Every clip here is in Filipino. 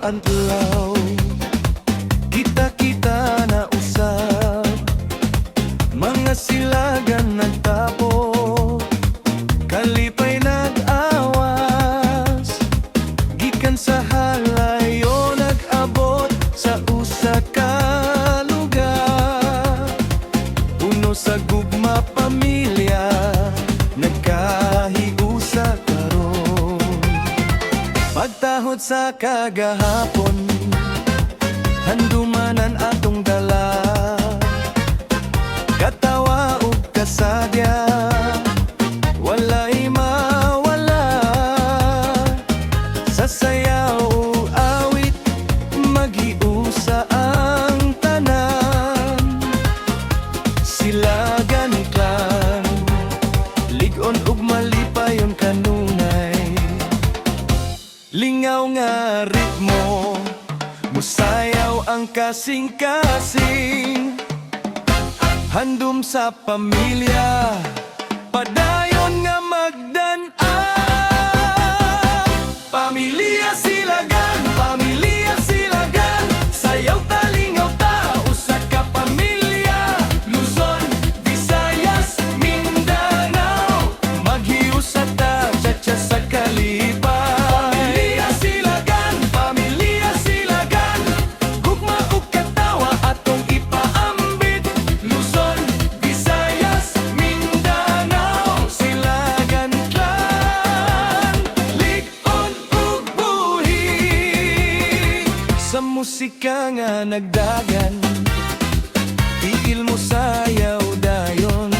adlaw kita-kita na usab, mga silagan nagtapo, kalipay nag-awas, gikan sa halayo nag-abot sa usa ka lugar. Uno sa gugma pamilya nagkahiusa karon, pagtahod sa kagahapon handumanan atong dala, katawa ug kasadya walay mawala, sa sayaw awit maghiusa ang tanan, silagan clan lig-on ug malipayon kanunay, lingaw nga ritmo musayaw ang kasing-kasing, handom sa pamilya padayon nga magdan-an. Pamilya Silagan, pamilya Silagan, sayaw talingaw ta usa ka pamilya, Luzon, Visayas, Mindanao, maghiusa ta cha-cha sa kalipay. Sa musika nga nagdagan, tigil mo sayaw dayon,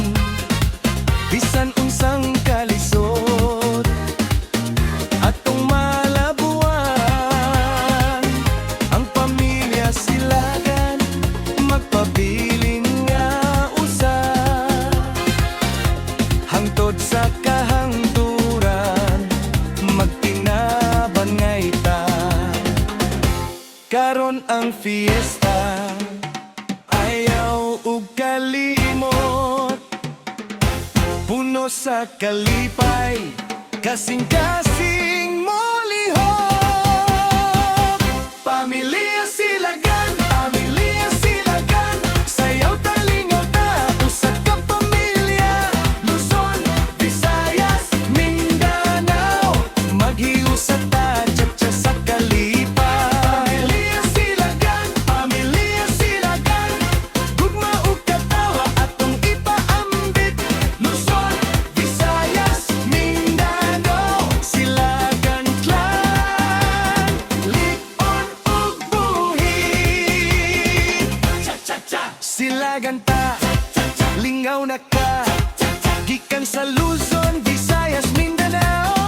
bisan unsang kalisod atong malabuan. Ang pamilya Silagan magpabilin nga usa, hangtod sa kahangturan magtinabangay ta. Karon ang fiesta, ayaw ug kalimot, puno sa kalipay, kasing-kasing mo lihok. Pamilya Silagan, pamilya Silagan, sayaw talingaw ta usa ka pamilya, Luzon, Visayas, Mindanao, maghiusa ta cha-cha sa kalipay. Silagan ta, lingaw na ka, gikan sa Luzon, Visayas, Mindanao.